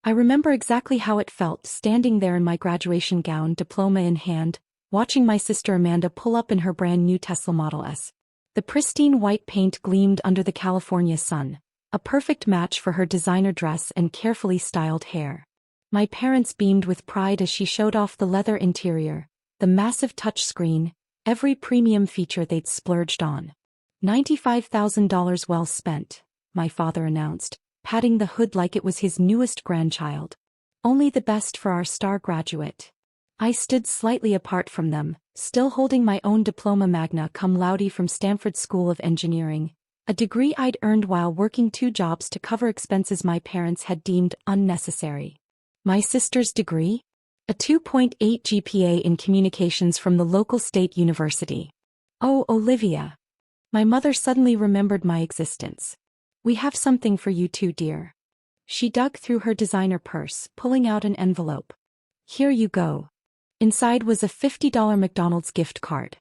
I remember exactly how it felt standing there in my graduation gown, diploma in hand, watching my sister Amanda pull up in her brand new Tesla Model S. The pristine white paint gleamed under the California sun, a perfect match for her designer dress and carefully styled hair. My parents beamed with pride as she showed off the leather interior, the massive touchscreen, every premium feature they'd splurged on. $95,000 well spent, my father announced, patting the hood like it was his newest grandchild. Only the best for our star graduate. I stood slightly apart from them, still holding my own diploma magna cum laude from Stanford School of Engineering, a degree I'd earned while working 2 jobs to cover expenses my parents had deemed unnecessary. My sister's degree? A 2.8 GPA in communications from the local state university. Oh, Olivia. My mother suddenly remembered my existence. We have something for you too, dear. She dug through her designer purse, pulling out an envelope. Here you go. Inside was a $50 McDonald's gift card.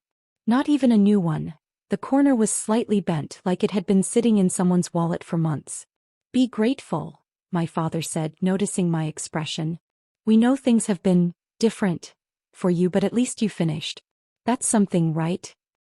Not even a new one. The corner was slightly bent, like it had been sitting in someone's wallet for months. Be grateful, my father said, noticing my expression. We know things have been different for you, but at least you finished. That's something, right?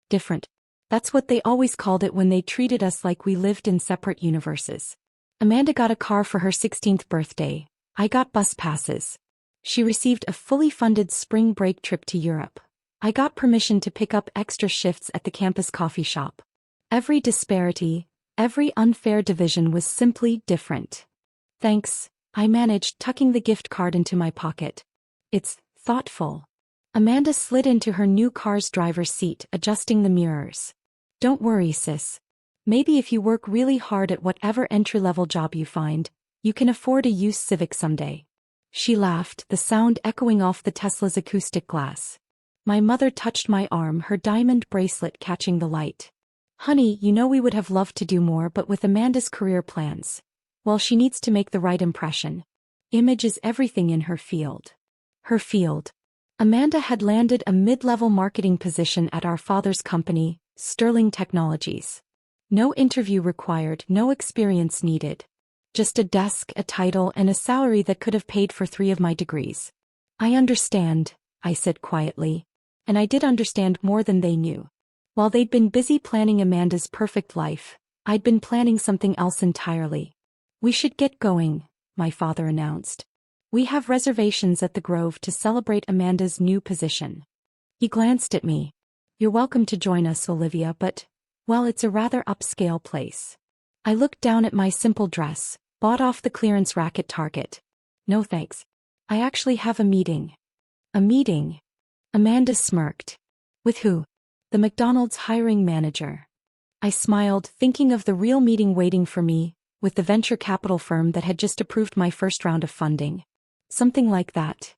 Different. That's what they always called it when they treated us like we lived in separate universes. Amanda got a car for her 16th birthday. I got bus passes. She received a fully funded spring break trip to Europe. I got permission to pick up extra shifts at the campus coffee shop. Every disparity, every unfair division was simply different. Thanks, I managed, tucking the gift card into my pocket. It's thoughtful. Amanda slid into her new car's driver's seat, adjusting the mirrors. Don't worry, sis. Maybe if you work really hard at whatever entry-level job you find, you can afford a used Civic someday. She laughed, the sound echoing off the Tesla's acoustic glass. My mother touched my arm, her diamond bracelet catching the light. Honey, you know we would have loved to do more, but with Amanda's career plans, well, she needs to make the right impression. Image is everything in her field. Her field. Amanda had landed a mid-level marketing position at our father's company, Sterling Technologies. No interview required, no experience needed. Just a desk, a title, and a salary that could have paid for 3 of my degrees. I understand, I said quietly. And I did understand more than they knew. While they'd been busy planning Amanda's perfect life, I'd been planning something else entirely. We should get going, my father announced. We have reservations at the Grove to celebrate Amanda's new position. He glanced at me. You're welcome to join us, Olivia, but, well, it's a rather upscale place. I looked down at my simple dress, bought off the clearance rack at Target. No thanks. I actually have a meeting. A meeting? Amanda smirked. With who? The McDonald's hiring manager. I smiled, thinking of the real meeting waiting for me, with the venture capital firm that had just approved my first round of funding. Something like that.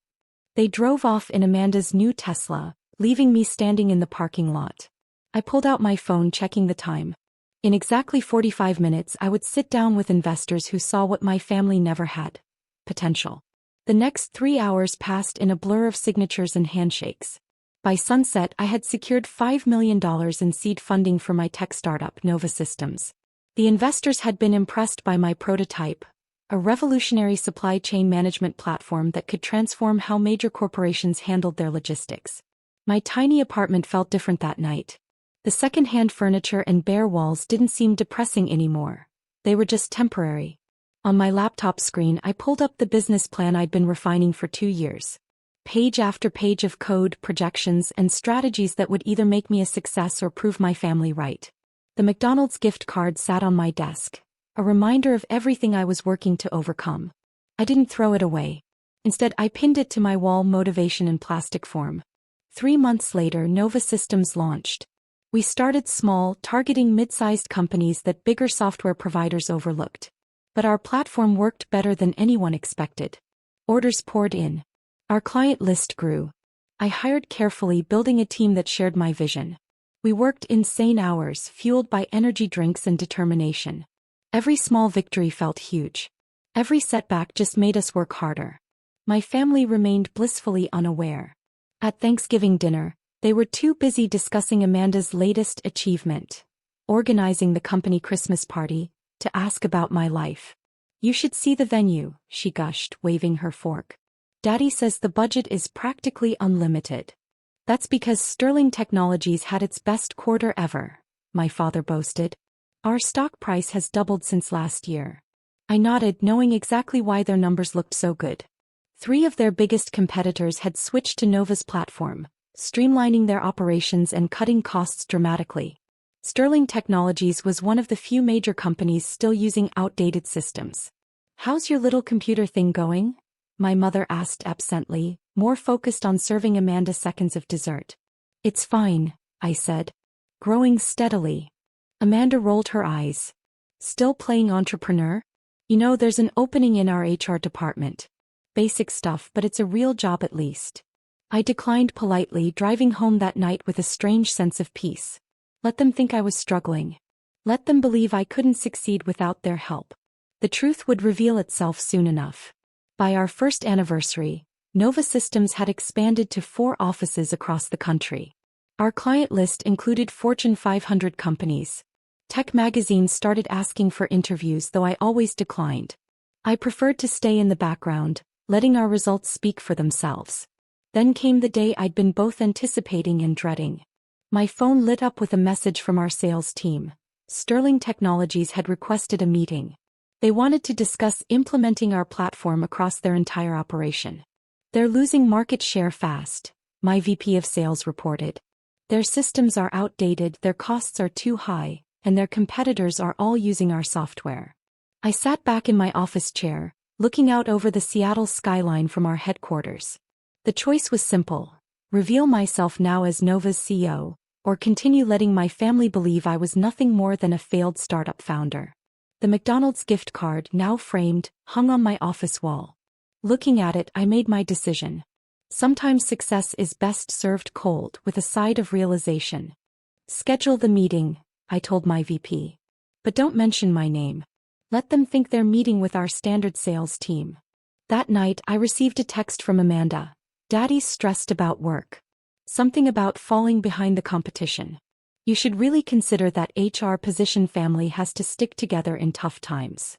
They drove off in Amanda's new Tesla, leaving me standing in the parking lot. I pulled out my phone, checking the time. In exactly 45 minutes I would sit down with investors who saw what my family never had. Potential. The next 3 hours passed in a blur of signatures and handshakes. By sunset I had secured $5 million in seed funding for my tech startup, Nova Systems. The investors had been impressed by my prototype, a revolutionary supply chain management platform that could transform how major corporations handled their logistics. My tiny apartment felt different that night. The second-hand furniture and bare walls didn't seem depressing anymore. They were just temporary. On my laptop screen I pulled up the business plan I'd been refining for 2 years. Page after page of code, projections, and strategies that would either make me a success or prove my family right. The McDonald's gift card sat on my desk, a reminder of everything I was working to overcome. I didn't throw it away. Instead, I pinned it to my wall, motivation in plastic form. 3 months later, Nova Systems launched. We started small, targeting mid-sized companies that bigger software providers overlooked. But our platform worked better than anyone expected. Orders poured in. Our client list grew. I hired carefully, building a team that shared my vision. We worked insane hours, fueled by energy drinks and determination. Every small victory felt huge. Every setback just made us work harder. My family remained blissfully unaware. At Thanksgiving dinner, they were too busy discussing Amanda's latest achievement, organizing the company Christmas party, to ask about my life. You should see the venue, she gushed, waving her fork. Daddy says the budget is practically unlimited. That's because Sterling Technologies had its best quarter ever, my father boasted. Our stock price has doubled since last year. I nodded, knowing exactly why their numbers looked so good. 3 of their biggest competitors had switched to Nova's platform, streamlining their operations and cutting costs dramatically. Sterling Technologies was one of the few major companies still using outdated systems. How's your little computer thing going? My mother asked absently, more focused on serving Amanda seconds of dessert. It's fine, I said. Growing steadily. Amanda rolled her eyes. Still playing entrepreneur? You know, there's an opening in our HR department. Basic stuff, but it's a real job at least. I declined politely, driving home that night with a strange sense of peace. Let them think I was struggling. Let them believe I couldn't succeed without their help. The truth would reveal itself soon enough. By our first anniversary, Nova Systems had expanded to 4 offices across the country. Our client list included Fortune 500 companies. Tech magazines started asking for interviews, though I always declined. I preferred to stay in the background, letting our results speak for themselves. Then came the day I'd been both anticipating and dreading. My phone lit up with a message from our sales team. Sterling Technologies had requested a meeting. They wanted to discuss implementing our platform across their entire operation. They're losing market share fast, my VP of sales reported. Their systems are outdated, their costs are too high, and their competitors are all using our software. I sat back in my office chair, looking out over the Seattle skyline from our headquarters. The choice was simple: reveal myself now as Nova's CEO, or continue letting my family believe I was nothing more than a failed startup founder. The McDonald's gift card, now framed, hung on my office wall. Looking at it, I made my decision. Sometimes success is best served cold, with a side of realization. Schedule the meeting, I told my VP. But don't mention my name. Let them think they're meeting with our standard sales team. That night, I received a text from Amanda. Daddy's stressed about work. Something about falling behind the competition. You should really consider that HR position family has to stick together in tough times.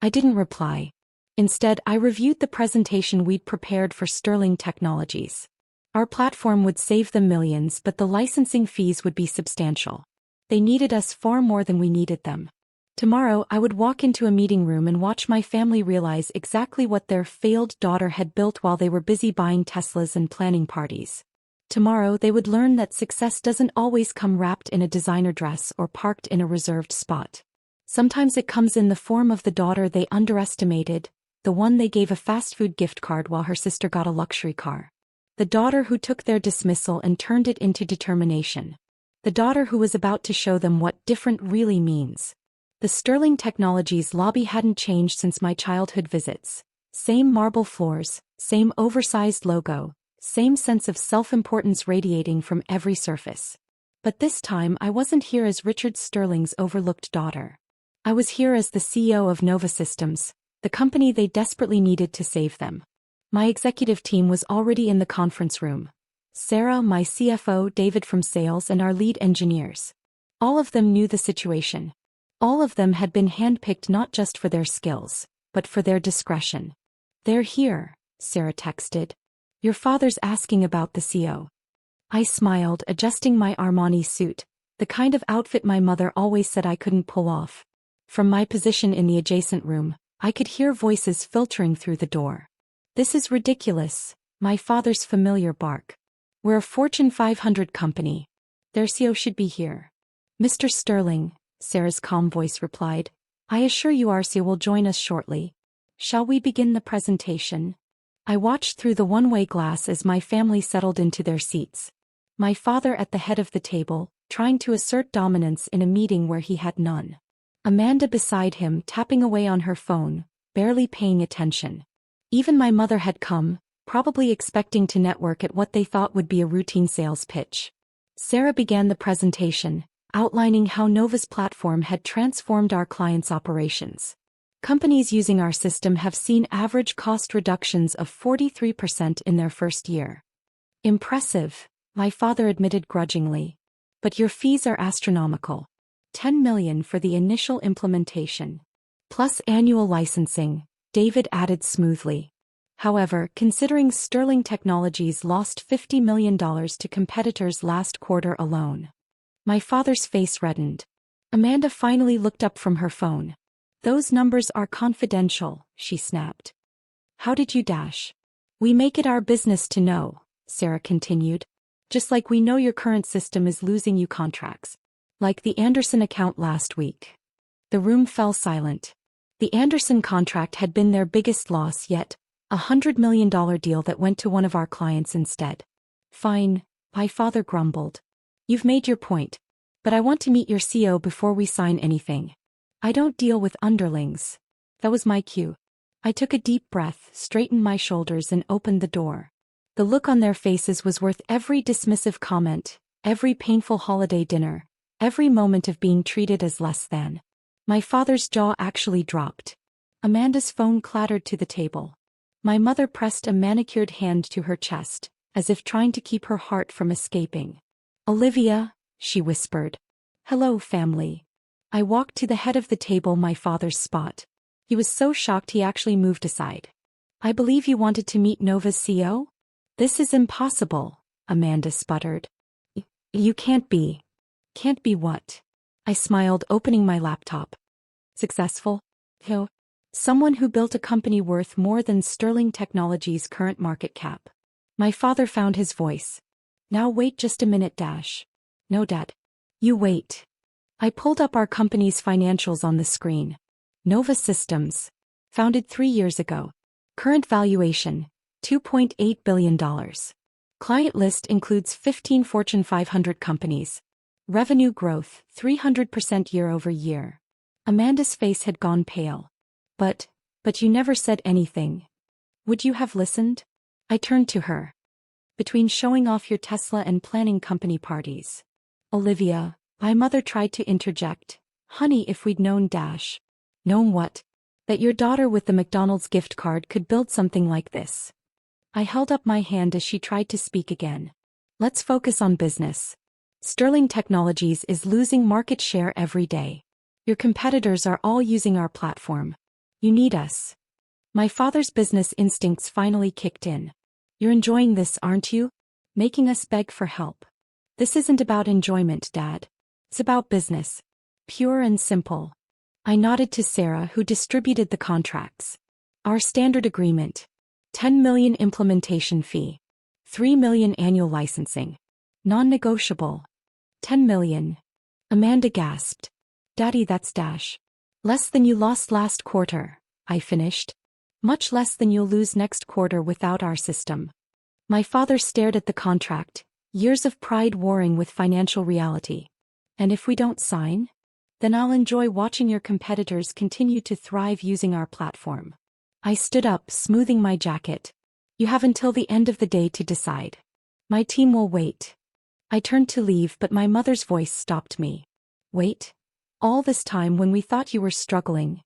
I didn't reply. Instead, I reviewed the presentation we'd prepared for Sterling Technologies. Our platform would save them millions, but the licensing fees would be substantial. They needed us far more than we needed them. Tomorrow, I would walk into a meeting room and watch my family realize exactly what their failed daughter had built while they were busy buying Teslas and planning parties. Tomorrow, they would learn that success doesn't always come wrapped in a designer dress or parked in a reserved spot. Sometimes it comes in the form of the daughter they underestimated, the one they gave a fast food gift card while her sister got a luxury car. The daughter who took their dismissal and turned it into determination. The daughter who was about to show them what different really means. The Sterling Technologies lobby hadn't changed since my childhood visits. Same marble floors, same oversized logo, same sense of self-importance radiating from every surface. But this time I wasn't here as Richard Sterling's overlooked daughter. I was here as the CEO of Nova Systems, the company they desperately needed to save them. My executive team was already in the conference room. Sarah, my CFO, David from sales, and our lead engineers. All of them knew the situation. All of them had been handpicked not just for their skills, but for their discretion. They're here, Sarah texted. Your father's asking about the CO. I smiled, adjusting my Armani suit, the kind of outfit my mother always said I couldn't pull off. From my position in the adjacent room, I could hear voices filtering through the door. This is ridiculous, my father's familiar bark. We're a Fortune 500 company. Their CEO should be here. Mr. Sterling, Sarah's calm voice replied, I assure you our CEO will join us shortly. Shall we begin the presentation? I watched through the one-way glass as my family settled into their seats. My father at the head of the table, trying to assert dominance in a meeting where he had none. Amanda beside him tapping away on her phone, barely paying attention. Even my mother had come, probably expecting to network at what they thought would be a routine sales pitch. Sarah began the presentation, outlining how Nova's platform had transformed our clients' operations. Companies using our system have seen average cost reductions of 43% in their first year. Impressive, my father admitted grudgingly. But your fees are astronomical. $10 million for the initial implementation. Plus annual licensing, David added smoothly. However, considering Sterling Technologies lost $50 million to competitors last quarter alone. My father's face reddened. Amanda finally looked up from her phone. Those numbers are confidential, she snapped. How did you dash? We make it our business to know, Sarah continued. Just like we know your current system is losing you contracts. Like the Anderson account last week. The room fell silent. The Anderson contract had been their biggest loss yet, a $100 million deal that went to one of our clients instead. Fine, my father grumbled. You've made your point. But I want to meet your CEO before we sign anything. I don't deal with underlings. That was my cue. I took a deep breath, straightened my shoulders and opened the door. The look on their faces was worth every dismissive comment, every painful holiday dinner, every moment of being treated as less than. My father's jaw actually dropped. Amanda's phone clattered to the table. My mother pressed a manicured hand to her chest, as if trying to keep her heart from escaping. Olivia, she whispered. Hello, family. I walked to the head of the table, my father's spot. He was so shocked he actually moved aside. I believe you wanted to meet Nova's CEO? This is impossible, Amanda sputtered. You can't be. Can't be what? I smiled, opening my laptop. Successful? Who? Someone who built a company worth more than Sterling Technologies' current market cap. My father found his voice. Now wait just a minute, Dash. No, Dad. You wait. I pulled up our company's financials on the screen. Nova Systems. Founded 3 years ago. Current valuation, $2.8 billion. Client list includes 15 Fortune 500 companies. Revenue growth, 300% year-over-year. Amanda's face had gone pale. But you never said anything. Would you have listened? I turned to her. Between showing off your Tesla and planning company parties. Olivia, my mother tried to interject. Honey, if we'd known Dash. Known what? That your daughter with the McDonald's gift card could build something like this. I held up my hand as she tried to speak again. Let's focus on business. Sterling Technologies is losing market share every day. Your competitors are all using our platform. You need us. My father's business instincts finally kicked in. You're enjoying this, aren't you? Making us beg for help. This isn't about enjoyment, Dad. It's about business. Pure and simple. I nodded to Sarah, who distributed the contracts. Our standard agreement. $10 million implementation fee. $3 million annual licensing. Non-negotiable. $10 million. Amanda gasped. Daddy, that's Dash. Less than you lost last quarter, I finished. Much less than you'll lose next quarter without our system. My father stared at the contract, years of pride warring with financial reality. And if we don't sign? Then I'll enjoy watching your competitors continue to thrive using our platform. I stood up, smoothing my jacket. You have until the end of the day to decide. My team will wait. I turned to leave, but my mother's voice stopped me. Wait? All this time when we thought you were struggling.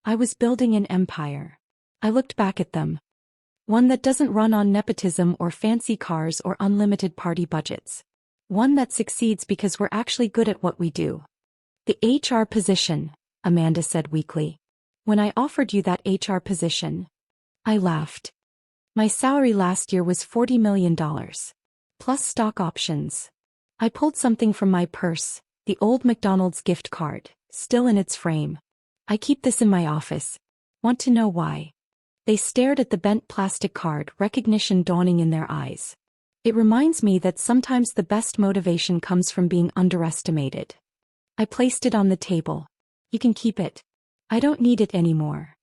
I was building an empire. I looked back at them. One that doesn't run on nepotism or fancy cars or unlimited party budgets. One that succeeds because we're actually good at what we do. The HR position, Amanda said weakly. When I offered you that HR position, I laughed. My salary last year was $40 million. Plus stock options. I pulled something from my purse, the old McDonald's gift card, still in its frame. I keep this in my office. Want to know why? They stared at the bent plastic card, recognition dawning in their eyes. It reminds me that sometimes the best motivation comes from being underestimated. I placed it on the table. You can keep it. I don't need it anymore.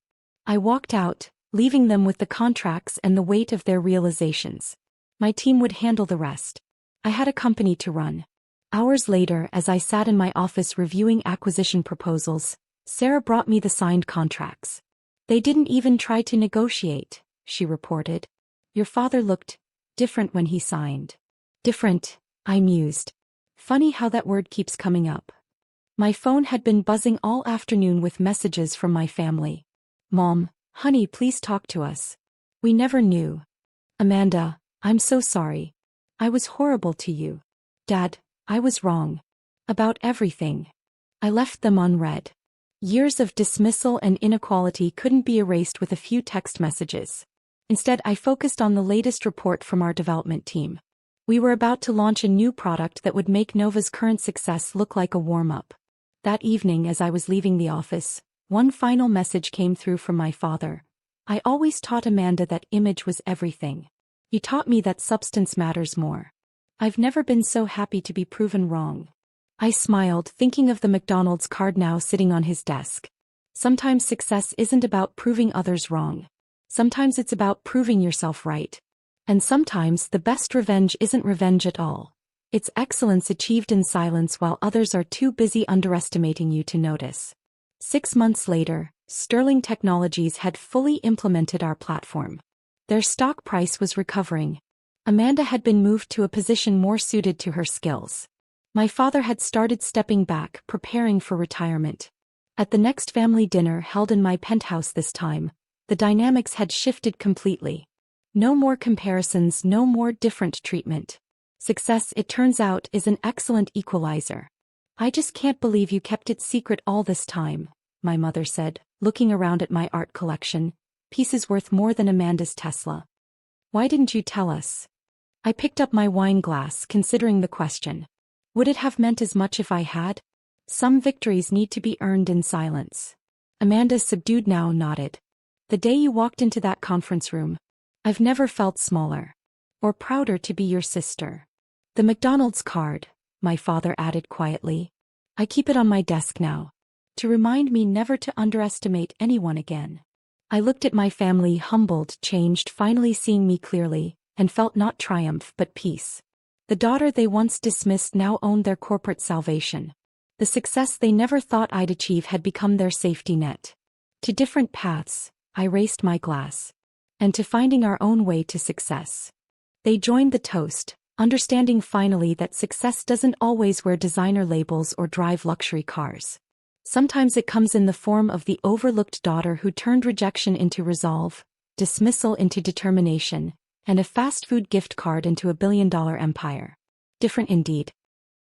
I walked out, leaving them with the contracts and the weight of their realizations. My team would handle the rest. I had a company to run. Hours later, as I sat in my office reviewing acquisition proposals, Sarah brought me the signed contracts. They didn't even try to negotiate, she reported. Your father looked different when he signed. Different, I mused. Funny how that word keeps coming up. My phone had been buzzing all afternoon with messages from my family. Mom, honey, please talk to us. We never knew. Amanda, I'm so sorry. I was horrible to you. Dad, I was wrong. About everything. I left them unread. Years of dismissal and inequality couldn't be erased with a few text messages. Instead, I focused on the latest report from our development team. We were about to launch a new product that would make Nova's current success look like a warm-up. That evening, as I was leaving the office, one final message came through from my father. I always taught Amanda that image was everything. He taught me that substance matters more. I've never been so happy to be proven wrong. I smiled, thinking of the McDonald's card now sitting on his desk. Sometimes success isn't about proving others wrong. Sometimes it's about proving yourself right. And sometimes the best revenge isn't revenge at all. It's excellence achieved in silence while others are too busy underestimating you to notice. 6 months later, Sterling Technologies had fully implemented our platform. Their stock price was recovering. Amanda had been moved to a position more suited to her skills. My father had started stepping back, preparing for retirement. At the next family dinner held in my penthouse this time, the dynamics had shifted completely. No more comparisons, no more different treatment. Success, it turns out, is an excellent equalizer. I just can't believe you kept it secret all this time, my mother said, looking around at my art collection, pieces worth more than Amanda's Tesla. Why didn't you tell us? I picked up my wine glass, considering the question. Would it have meant as much if I had? Some victories need to be earned in silence. Amanda, subdued now, nodded. The day you walked into that conference room, I've never felt smaller or prouder to be your sister. The McDonald's card, my father added quietly. I keep it on my desk now, to remind me never to underestimate anyone again. I looked at my family, humbled, changed, finally seeing me clearly, and felt not triumph but peace. The daughter they once dismissed now owned their corporate salvation. The success they never thought I'd achieve had become their safety net. To different paths, I raised my glass. And to finding our own way to success. They joined the toast, understanding finally that success doesn't always wear designer labels or drive luxury cars. Sometimes it comes in the form of the overlooked daughter who turned rejection into resolve, dismissal into determination, and a fast food gift card into a billion-dollar empire. Different indeed.